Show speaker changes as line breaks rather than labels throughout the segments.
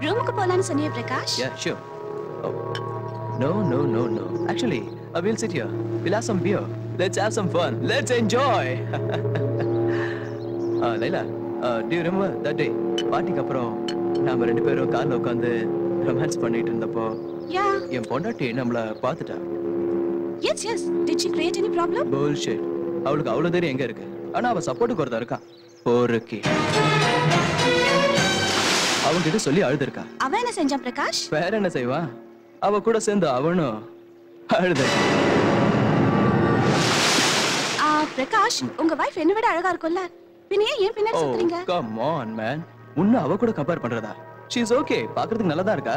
ரூமுக்கு போலான்னு சொன்னியே Prakash.
Yeah, sure. Oh. No. Actually, we'll sit here. We'll have some beer. Let's have some fun. Let's enjoy. Laila, do you remember that day? பார்ட்டிக்கு அப்புறம் நாம ரெண்டு பேரும் கார்ல உட்கார்ந்து ரொமான்ஸ் பண்ணிட்டு இருந்தப்போ என் பொண்டாட்டி நம்மள பார்த்துட்டா.
Yes. Did she create any problem?
Bullshit. அவளுக்கு அவ்வளவு தைரியம் எங்க இருக்கு? ஆனா அவ சப்போர்ட்டுக்கு ஒருத்தர் இருக்கா. போறக்கி. அவன்கிட்ட சொல்லி அழுதுருக்கா.
அவன் என்ன செஞ்சான் பிரகாஷ்?
வேற என்ன செய்வா? அவ கூட சேர்ந்து அவனும் அழுதுருக்கா.
பிரகாஷ், உங்க வைஃப் என்ன விட அழகா இருக்கும்ல? பின்ன ஏன் பின்னாடி சுத்துறீங்க?
Come on man. உன்ன அவ கூட கம்பேர் பண்றதா? She is okay. பாக்குறதுக்கு நல்லதா இருக்கா.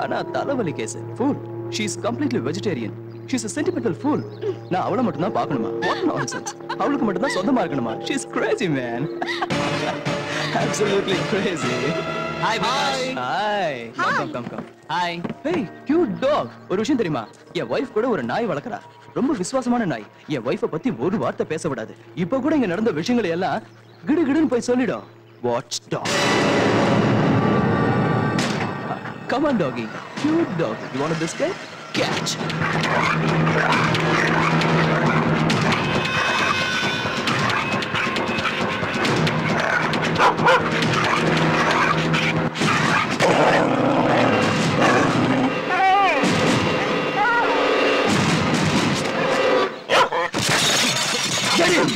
ஆனா தலைவலி case. Fool. She is completely vegetarian. She is a sentimental fool. நான் அவளை மட்டும் தான் பார்க்கணுமா? What nonsense. அவளுக்கு மட்டும் தான் சொந்தமா இருக்கணுமா? She is crazy man. Absolutely crazy.
Hi Prakash.
Hi. Come.
Hi.
Hey, cute dog. ஒரு விஷயம் தெரியுமா? என் வைஃப் கூட ஒரு நாய் வளர்க்கறா. ரொம்ப விசுவாசமான நாய். என் வைஃபை பத்தி ஒரு வார்த்தை பேச விடாது. இப்போ கூட இங்க நடந்த விஷயங்களை எல்லாம் கிடுகிடுன்னு போய் சொல்லிடும். Watch dog. Come on doggy. Cute dog. You want a biscuit? Catch. Get him!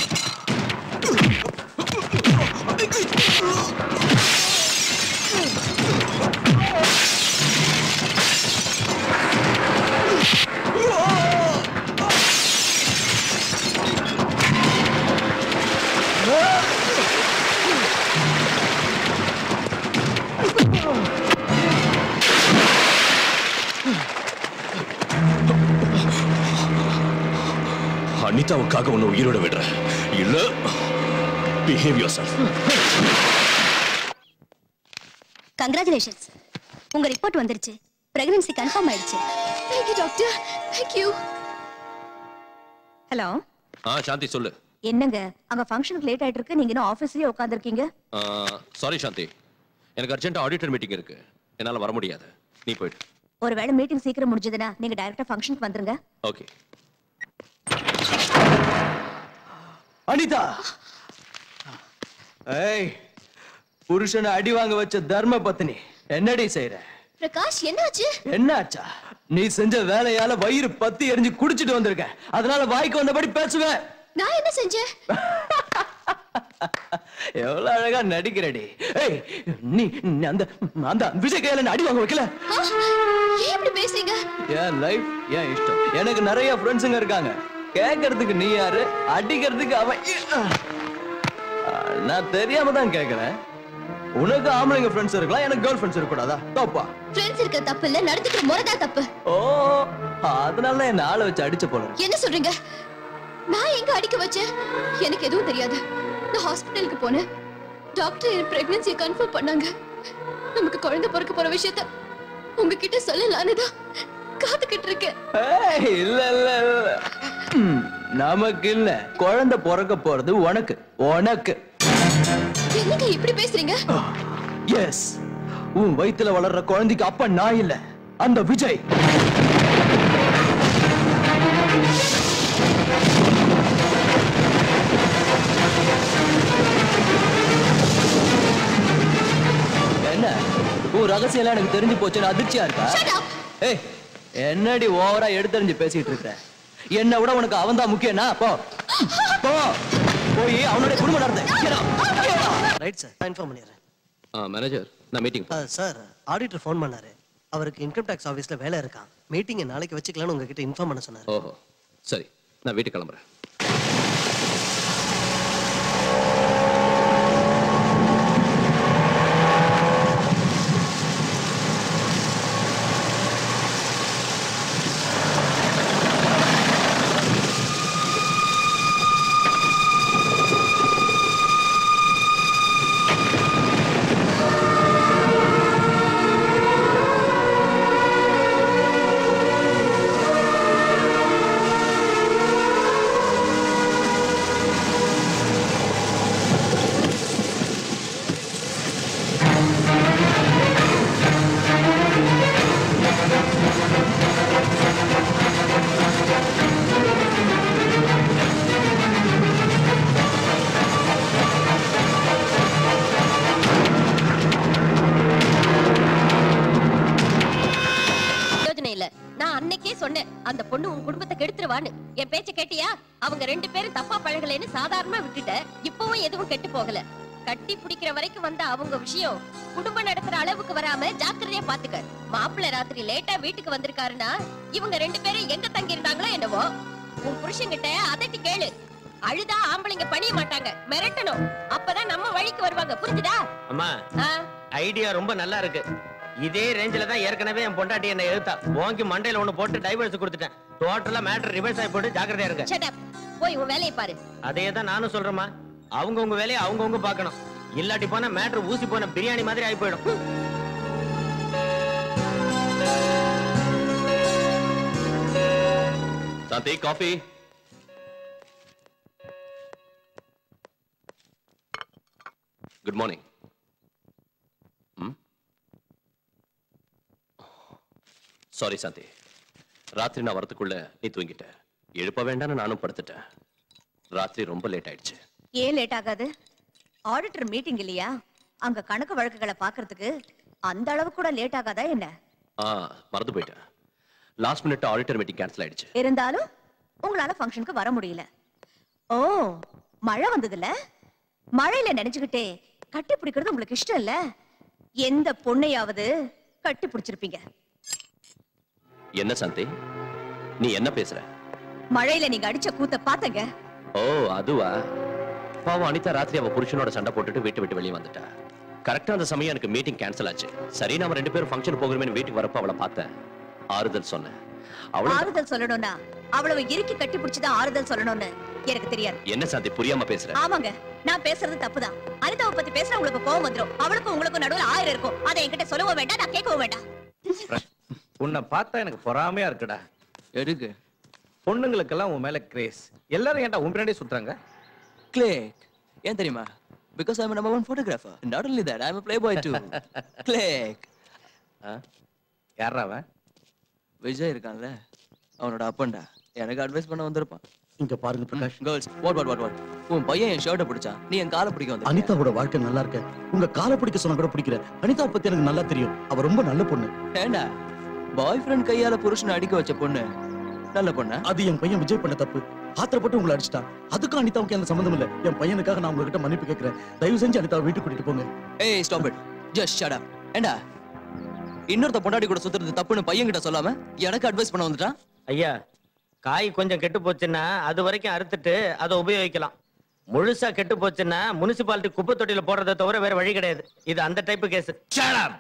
அனிதாவுக்காக உன்னை உயிரோட விடுறேன். இல்ல behave yourself.
Congratulations. உங்க ரிப்போர்ட் வந்துருச்சு. பிரெக்னன்சி கன்ஃபார்ம் ஆயிடுச்சு. Thank you doctor. Thank you. Hello.
Shanti சொல்லு.
என்னங்க அங்க ஃபங்க்ஷனுக்கு லேட் ஆயிட்டு இருக்கு. நீங்க இன்னும் ஆபீஸ்லயே உட்கார்ந்திருக்கீங்க.
சாரி சாந்தி. எனக்கு அர்ஜென்ட்டா ஆடிட்டர் மீட்டிங் இருக்கு. என்னால வர முடியாது. நீ போய்டு.
ஒருவேளை மீட்டிங் சீக்கிரம் முடிஞ்சதுனா நீங்க டைரக்டா ஃபங்க்ஷனுக்கு வந்துருங்க.
ஓகே.
அனிதா. ஏய், புருஷனை அடி வாங்க வச்ச தர்ம பத்னி என்னடி செய்யற?
பிரகாஷ் என்னாச்சு?
என்னாச்சா? நீ செஞ்ச வேலையால வயிறு பத்தி எரிஞ்சு குடிச்சிட்டு வந்திருக்க. அதனால வாய்க்கு வந்தபடி பேசுவேன்.
நான் என்ன செஞ்சேன்?
எவ்வளவு அழகா நடிக்கிறடி. ஏய், நீ அந்த விஜய் கையில அடி வாங்க வைக்கல.
ஏன் இப்படி பேசுறீங்க?
என் லைஃப் என் இஷ்டம். எனக்கு நிறைய ஃப்ரெண்ட்ஸுங்க இருக்காங்க. கேட்கறதுக்கு நீ யாரு, அடிக்கிறதுக்கு அவன். நான் தெரியாம தான் கேட்கிறேன். உனக்கு ஆம்பளைங்க ஃப்ரெண்ட்ஸ் இருக்கலாம், எனக்கு கேர்ள் ஃப்ரெண்ட்ஸ் இருக்க கூடாதா? தப்பா?
ஃப்ரெண்ட்ஸ் இருக்க தப்பு இல்ல, நடந்துக்கிற முறை தான் தப்பு.
ஓ, அதனால என்ன ஆளை வச்சு அடிச்ச போல.
என்ன சொல்றீங்க? நான் எங்க அடிக்க வச்சேன்? எனக்கு எதுவும் தெரியாது. நான் ஹாஸ்பிடலுக்கு போனேன். டாக்டர் என் பிரெக்னன்சியை கன்ஃபார்ம் பண்ணாங்க. நமக்கு குழந்தை பிறக்க போற விஷயத்தை உங்ககிட்ட சொல்லலான்னு தான் காத்துக்கிட்டு இருக்கேன்.
இல்ல இல்ல இல்ல, நமக்கு இல்ல, குழந்தை பிறக்க போறது உனக்கு. உனக்கு
என்னங்க இப்படி பேசுறீங்க?
எஸ், உன் வயித்துல வளர்ற குழந்தைக்கு அப்ப நான் இல்ல, அந்த விஜய். என்ன உன் ரகசியம் எல்லாம் எனக்கு தெரிஞ்சு போச்சுன்னு அதிர்ச்சியா இருக்கா? ஏய், என்னடி ஓவரா எடுத்தறிஞ்சு பேசிட்டு இருக்க? என்ன விட உனக்கு அவன் தான் முக்கியம்னா? போ போ, போய் அவனுடைய குடும்பம் நடந்து.
ரைட் சார், நான் இன்ஃபார்ம் பண்ணிடுறேன்.
மேனேஜர், நான் மீட்டிங்.
சார், ஆடிட்டர் ஃபோன் பண்ணாரு. அவருக்கு இன்கம் டாக்ஸ் ஆஃபீஸ்ல வேலை இருக்கான். மீட்டிங்கை நாளைக்கு வச்சுக்கலாம்னு உங்ககிட்ட இன்ஃபார்ம் பண்ண சொன்னாரு.
ஓஹோ, சரி, நான் வீட்டுக்கு கிளம்புறேன்.
அந்த பொண்ணு உன் குடும்பத்தை கெடுத்துருவான்னு. என் பேச்ச கேட்டியா? அவங்க 2 பேரும் தப்பா பழகலைன்னு சாதாரணமா விட்டுட்ட. இப்பவும் எதுவும் கெட்டு போகல. கட்டி பிடிக்கிற வரைக்கும் வந்த அவங்க விஷயம் குடும்பம் நடத்துற அளவுக்கு வராம ஜாக்கிரதையா பாத்துக்க. மாப்பிள்ளை ராத்திரி லேட்டா வீட்டுக்கு வந்திருக்காருன்னா இவங்க 2 பேரும் எங்க தங்கி இருந்தாங்களோ என்னவோ. உன் புருஷன்கிட்ட அதட்டி கேளு. அழுதா ஆம்பளைங்க பணிய மாட்டாங்க, மிரட்டணும். அப்பதான் நம்ம வழிக்கு வருவாங்க. புரிஞ்சுதா?
அம்மா, ஐடியா ரொம்ப நல்லா இருக்கு. இதே ரேஞ்சில தான் ஏற்கனவே என் பொண்டாட்டி என்ன எழுத்தா ஓங்கி மண்டையில ஒண்ணு போட்டு டைவர்ஸ் கொடுத்துட்டேன். டோட்டலா மேட்டர் ரிவர்ஸ் ஆகி போட்டு ஜாக்கிரதையா இருங்க.
Shut up. போய் உன் வேலையை பாரு.
அதே தான் நானும் சொல்றேம்மா. அவங்கவுங்க வேலையை அவங்கவுங்க பார்க்கணும். இல்லாட்டி போனா மேட்டர் ஊசி போன பிரியாணி மாதிரி ஆகி போயிடும்.
சாந்தி, காஃபி. Good morning. சாரி சாந்தி, ராத்திரி நான் வரதுக்குள்ள நீ தூங்கிட்ட. எழுப்ப வேண்டாம்னு நானும் படுத்துட்டேன். ராத்திரி ரொம்ப லேட் ஆயிடுச்சு.
ஏன் லேட் ஆகாது? ஆடிட்டர் மீட்டிங் இல்லையா? அங்க கணக்கு வழக்குகளை பாக்குறதுக்கு அந்த அளவு கூட லேட் ஆகாதா என்ன?
மறந்து போயிட்டேன். Last minute auditor meeting cancel ஆயிடுச்சு.
இருந்தாலும் உங்களால ஃபங்க்ஷனுக்கு வர முடியல. ஓ, மழை வந்ததுல மழையில நினைச்சுக்கிட்டே கட்டி பிடிக்கிறது உங்களுக்கு இஷ்டம் இல்ல? எந்த பொண்ணையாவது கட்டி பிடிச்சிருப்பீங்க?
என்ன சாந்தி, நீ என்ன பேசுற?
மழையில நீங்க அடிச்ச கூத்த பாத்தங்க.
ஓ, அதுவா? பாவம் அனிதா ராத்திரி அவ புருஷனோட சண்டை போட்டுட்டு வீட்டு விட்டு வெளியே வந்துட்டா. கரெக்டா அந்த சமயம் எனக்கு மீட்டிங் கேன்சல் ஆச்சு. சரி, நாம 2 பேரும் ஃபங்க்ஷன் போகிறோமே வீட்டுக்கு வரப்ப அவளை பார்த்தேன். ஆறுதல் சொன்னேன்.
ஆறுதல் சொல்லணும்னா அவ்வளவு இறுக்கி கட்டி பிடிச்சுதான் ஆறுதல் சொல்லணும்னு எனக்கு தெரியாது.
என்ன சாந்தி, புரியாம பேசுற?
ஆமாங்க, நான் பேசுறது தப்புதான். அனிதாவை பத்தி பேசுற உங்களுக்கு கோவம் வந்துரும். அவளுக்கும் உங்களுக்கும் நடுவுல 1000 இருக்கும். அதை என்கிட்ட சொல்லவும் வேண்டாம், நான் கேட்கவும் வேண்டாம்.
உன்னை பார்த்தா எனக்கு பொறாமையா இருக்குடா.
எதுக்கு?
பொண்ணுங்களுக்கெல்லாம் உன் மேல கிரேஸ். எல்லாரும் ஏன்டா உன் பின்னாடியே சுத்துறாங்க?
கிளிக். ஏன் தெரியுமா? Because I'm a number 1 photographer. Not only that, I'm a playboy too. Click.
யாரா அவன்?
விஜய் இருக்கான்ல, அவனோட அப்பன்டா. எனக்கு அட்வைஸ் பண்ண வந்திருப்பான்.
இங்க பாருங்க பிரகாஷ்.
Girls, what? உன் பையன் என் ஷர்ட்டை பிடிச்சான், நீ என் காலை பிடிக்க வந்த.
அனிதாவோட வாழ்க்கை நல்லா இருக்க. உங்க காலை பிடிக்க சொன்னா கூட பிடிக்கிற. அனிதா பத்தி எனக்கு நல்லா தெரியும். அவ ரொம்ப நல்ல பொண்ணு.
ஏண்டா, பாய் ஃப்ரெண்ட் கையால புருஷனை அடிக்க வச்ச பொண்ணு நல்ல பொண்ணா?
அது என் பையன் விஜய் பண்ண தப்பு. ஆத்திரப்பட்டு உங்களை அடிச்சிட்டான். அதுக்கும் அனிதாவுக்கு எந்த சம்பந்தம் இல்ல. என் பையனுக்காக நான் உங்ககிட்ட மன்னிப்பு கேட்கிறேன். தயவு செஞ்சு அனிதாவை வீட்டுக்கு கூட்டிட்டு போங்க.
ஏய், stop it. Just shut up. ஏண்டா, இன்னொருத்த பொண்டாட்டி கூட சுத்துறது தப்புன்னு பையன் கிட்ட சொல்லாம எனக்கு அட்வைஸ் பண்ண வந்துட்டான்.
ஐயா, காய் கொஞ்சம் கெட்டு போச்சுன்னா அது வரைக்கும் அறுத்துட்டு அதை உபயோகிக்கலாம். முழுசா கெட்டு போச்சுன்னா முனிசிபாலிட்டி குப்பை தொட்டியில போடுறதை தவிர வேற வழி கிடையாது. இது அந்த type case.
Shut up.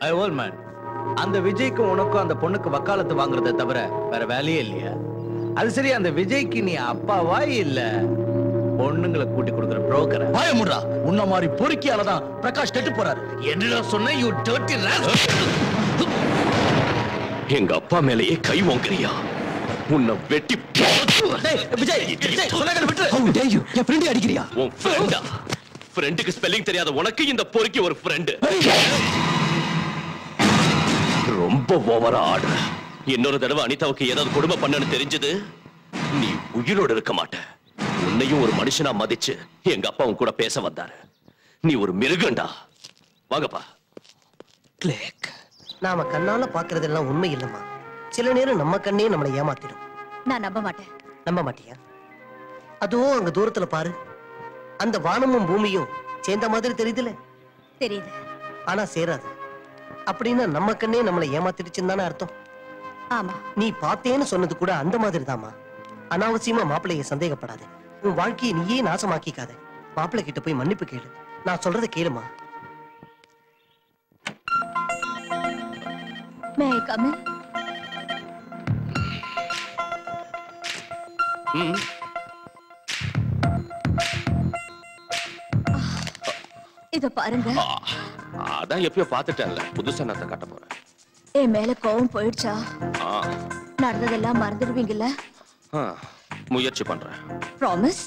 I old man. அந்த விஜய்க்கும் உனக்கும் அந்த பொண்ணுக்கு வக்காலத்து வாங்குறதை தவிர வேற வேலையே இல்லையா? அது சரி, அந்த விஜய்க்கு நீ அப்பாவா இல்ல பொண்ணுங்களை கூட்டி கொடுக்குற புரோக்கர்?
பயமுடா. உன்ன மாதிரி பொறுக்கியால தான் பிரகாஷ் கெட்டு போறாரு.
என்னடா சொன்ன? you dirty rascal.
எங்க அப்பா மேலேயே கை ஓங்குறியா? உன்னை வெட்டி
விஜய் சொல்லாத விட்டு. How dare you? என் ஃப்ரெண்ட் அடிக்கிறியா?
உன் ஃப்ரெண்டா? ஃப்ரெண்டுக்கு ஸ்பெல்லிங் தெரியாத உனக்கு இந்த பொறுக்கி ஒரு ஃப்ரெண்ட்? ரொம்ப ஓவரா ஆடுற. இன்னொரு தடவை அனிதாவுக்கு ஏதாவது கொடுமை பண்ணனு தெரிஞ்சது நீ உயிரோடு இருக்க மாட்ட. உன்னையும் ஒரு மனுஷனா மதிச்சு எங்க அப்பாவும் கூட பேச வந்தாரு. நீ ஒரு மிருகண்டா. வாங்கப்பா.
கிளிக்.
நாம கண்ணால பாக்குறதெல்லாம் உண்மை இல்லம்மா. சில நேரம் நம்ம கண்ணே நம்மளை ஏமாத்திடும்.
நான் நம்ப மாட்டேன்.
நம்ப மாட்டியா? அதுவும் அங்க தூரத்துல பாரு. அந்த வானமும் பூமியும் சேர்ந்த மாதிரி தெரியுதுல?
தெரியுது.
ஆனா சேராது. அப்படின்னா நம்ம கண்ணே நம்மளை ஏமாத்திடுச்சுன்னு தானே அர்த்தம்?
ஆமா.
நீ பார்த்தேன்னு சொன்னது கூட அந்த மாதிரி தாமா. அனாவசியமா மாப்பிள்ளைய சந்தேகப்படாத. உன் வாழ்க்கையை நீயே நாசமாக்கிக்காத. மாப்பிள்ளை கிட்ட போய் மன்னிப்பு கேளு. நான் சொல்றதை கேளுமா.
May I come in? இத பாருங்க.
அதான் எப்பயோ பாத்துட்டேன்ல, புதுசா நான் காட்ட போறேன்.
என் மேல கோவம் போயிடுச்சா? நடந்ததெல்லாம் மறந்துடுவீங்கல்ல?
முயற்சி பண்றேன்.
ப்ராமிஸ்?